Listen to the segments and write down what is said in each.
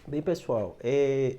Bem, pessoal,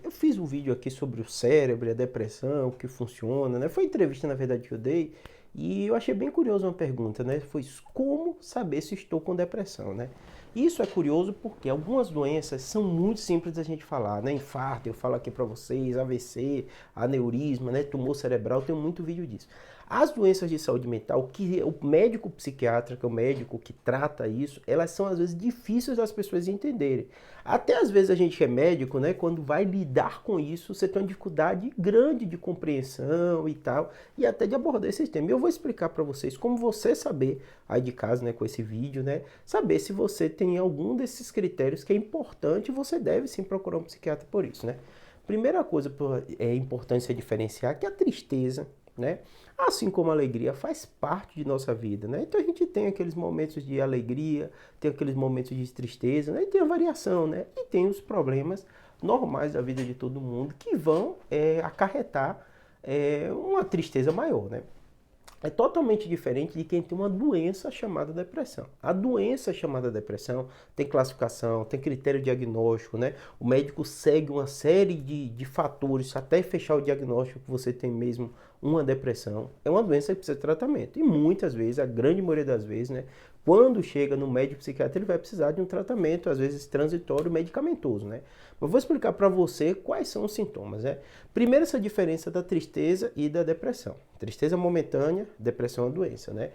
eu fiz um vídeo aqui sobre o cérebro, a depressão, o que funciona, né? Foi entrevista, na verdade, que eu dei, e eu achei bem curioso uma pergunta, né? Foi como saber se estou com depressão, né? Isso é curioso porque algumas doenças são muito simples da gente falar, né? Infarto, eu falo aqui para vocês, AVC, aneurisma, né? Tumor cerebral, eu tenho muito vídeo disso. As doenças de saúde mental, que o médico psiquiatra, que é o médico que trata isso, elas são às vezes difíceis das pessoas entenderem. Até às vezes a gente que é médico, né, quando vai lidar com isso, você tem uma dificuldade grande de compreensão e tal, e até de abordar esse tema. Eu vou explicar para vocês como você saber aí de casa, né, com esse vídeo, né, saber se você tem algum desses critérios que é importante, você deve sim procurar um psiquiatra por isso, né? Primeira coisa é importante você diferenciar que a tristeza, né? Assim como a alegria faz parte de nossa vida, né? Então a gente tem aqueles momentos de alegria, tem aqueles momentos de tristeza, né? E tem a variação, né? E tem os problemas normais da vida de todo mundo que vão acarretar uma tristeza maior, né? É totalmente diferente de quem tem uma doença chamada depressão. A doença chamada depressão tem classificação, tem critério diagnóstico, né? O médico segue uma série de fatores até fechar o diagnóstico que você tem mesmo uma depressão. É uma doença que precisa de tratamento. E muitas vezes, a grande maioria das vezes, né? Quando chega no médico psiquiatra, ele vai precisar de um tratamento, às vezes transitório, medicamentoso, né? Mas vou explicar para você quais são os sintomas, né? Primeiro, essa diferença da tristeza e da depressão. Tristeza momentânea, depressão é uma doença, né?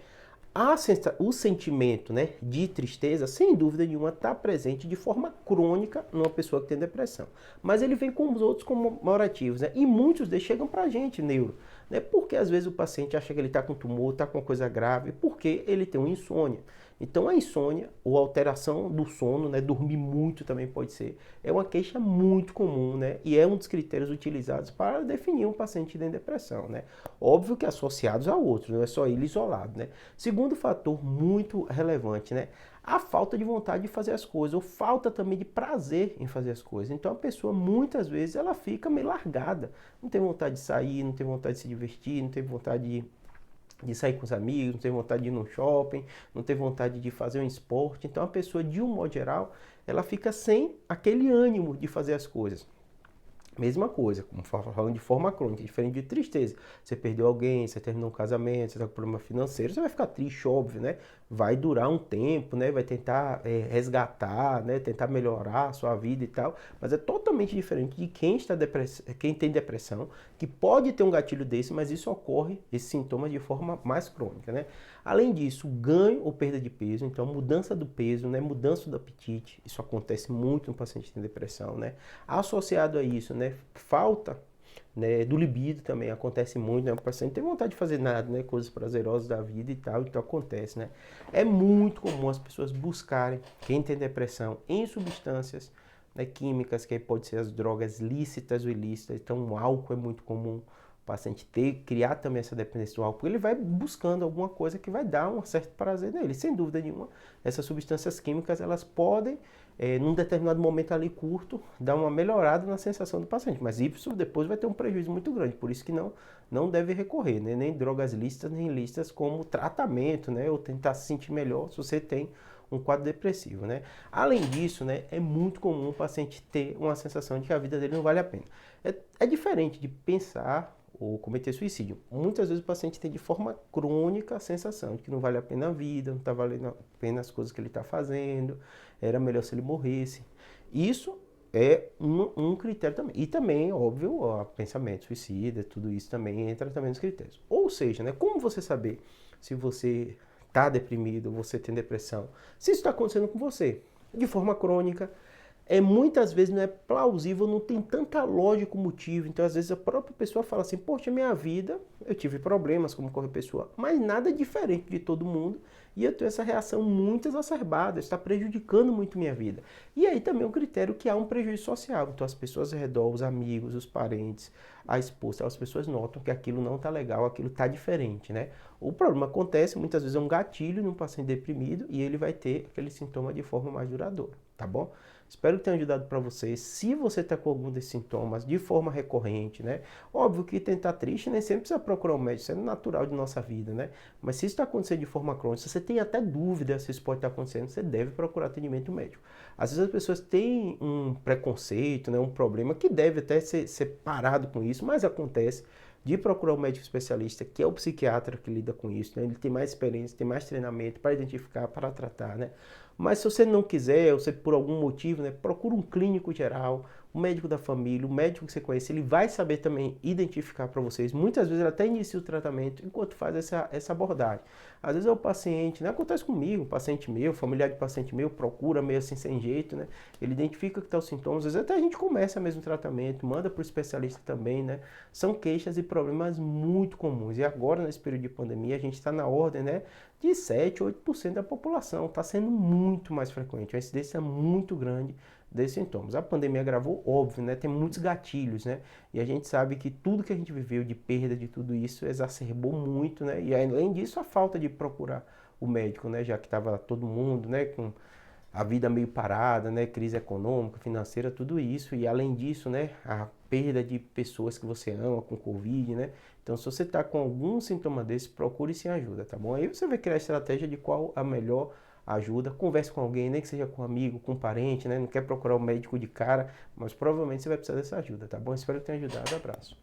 O sentimento, né, de tristeza, sem dúvida nenhuma, está presente de forma crônica numa pessoa que tem depressão. Mas ele vem com os outros comemorativos, né? E muitos deles chegam para a gente, neuro, né? Porque às vezes o paciente acha que ele está com tumor, está com uma coisa grave, porque ele tem uma insônia. Então a insônia ou alteração do sono, né, dormir muito também pode ser, é uma queixa muito comum, né, e é um dos critérios utilizados para definir um paciente em depressão, né. Óbvio que associados a outros, não é só ele isolado, né. Segundo fator muito relevante, né, a falta de vontade de fazer as coisas, ou falta também de prazer em fazer as coisas. Então a pessoa muitas vezes ela fica meio largada, não tem vontade de sair, não tem vontade de se divertir, não tem vontade de sair com os amigos, não tem vontade de ir no shopping, não tem vontade de fazer um esporte. Então a pessoa, de um modo geral, ela fica sem aquele ânimo de fazer as coisas. Mesma coisa, como falando de forma crônica, diferente de tristeza. Você perdeu alguém, você terminou um casamento, você está com problema financeiro, você vai ficar triste, óbvio, né? Vai durar um tempo, né? Vai tentar resgatar, né? Tentar melhorar a sua vida e tal. Mas é totalmente diferente de quem tem depressão, que pode ter um gatilho desse, mas isso ocorre, esses sintomas, de forma mais crônica, né? Além disso, ganho ou perda de peso, então mudança do peso, né? Mudança do apetite, isso acontece muito no paciente que tem depressão, né? Associado a isso, né, falta, né, do libido também acontece muito, né, o paciente tem vontade de fazer nada, né, coisas prazerosas da vida e tal, então acontece, né. É muito comum as pessoas buscarem, quem tem depressão, em substâncias, né, químicas, que aí pode ser as drogas lícitas ou ilícitas, então o álcool é muito comum, o paciente criar também essa dependência do álcool, ele vai buscando alguma coisa que vai dar um certo prazer nele, sem dúvida nenhuma, essas substâncias químicas, elas podem num determinado momento ali curto, dá uma melhorada na sensação do paciente, mas isso depois vai ter um prejuízo muito grande, por isso que não deve recorrer, né? Nem drogas lícitas, nem listas como tratamento, né? Ou tentar se sentir melhor se você tem um quadro depressivo, né? Além disso, né, é muito comum o paciente ter uma sensação de que a vida dele não vale a pena. É diferente de pensar ou cometer suicídio. Muitas vezes o paciente tem de forma crônica a sensação de que não vale a pena a vida, não está valendo a pena as coisas que ele está fazendo, era melhor se ele morresse. Isso é um critério também. E também, óbvio, o pensamento suicida, tudo isso também entra também nos critérios. Ou seja, né, como você saber se você está deprimido, você tem depressão, se isso está acontecendo com você de forma crônica, muitas vezes não é plausível, não tem tanta lógica o motivo. Então, às vezes, a própria pessoa fala assim, poxa, minha vida, eu tive problemas como qualquer pessoa, mas nada diferente de todo mundo, e eu tenho essa reação muito exacerbada, está prejudicando muito minha vida. E aí também é um critério que há um prejuízo social. Então, as pessoas ao redor, os amigos, os parentes, a esposa, as pessoas notam que aquilo não está legal, aquilo está diferente, né? O problema acontece, muitas vezes é um gatilho num paciente deprimido e ele vai ter aquele sintoma de forma mais duradoura, tá bom? Espero que tenha ajudado para vocês. Se você está com algum desses sintomas de forma recorrente, né? Óbvio que tentar triste nem sempre precisa procurar um médico, isso é natural de nossa vida, né? Mas se isso está acontecendo de forma crônica, se você tem até dúvida se isso pode estar acontecendo, você deve procurar atendimento médico. Às vezes as pessoas têm um preconceito, né, um problema que deve até ser parado com isso, mas acontece de procurar um médico especialista, que é o psiquiatra que lida com isso, né? Ele tem mais experiência, tem mais treinamento para identificar, para tratar, né? Mas se você não quiser, ou você por algum motivo, né, procura um clínico geral, um médico da família, um médico que você conhece, ele vai saber também identificar para vocês. Muitas vezes ele até inicia o tratamento enquanto faz essa abordagem. Às vezes é o paciente, né? Acontece comigo, um paciente meu, familiar de paciente meu, procura meio assim sem jeito, né? Ele identifica que está os sintomas, às vezes até a gente começa mesmo o tratamento, manda para o especialista também, né? São queixas e problemas muito comuns. E agora, nesse período de pandemia, a gente está na ordem, né, de 7, 8% da população. Está sendo muito mais frequente, uma incidência muito grande desses sintomas. A pandemia agravou, óbvio, né? Tem muitos gatilhos, né? E a gente sabe que tudo que a gente viveu de perda de tudo isso exacerbou muito, né? E além disso, a falta de procurar o médico, né? Já que estava todo mundo, né, com a vida meio parada, né, crise econômica, financeira, tudo isso, e além disso, né, a perda de pessoas que você ama com Covid, né, então se você está com algum sintoma desse, procure sim ajuda, tá bom? Aí você vai criar a estratégia de qual a melhor ajuda, converse com alguém, nem que seja com um amigo, com um parente, né, não quer procurar o médico de cara, mas provavelmente você vai precisar dessa ajuda, tá bom? Espero que tenha ajudado, abraço.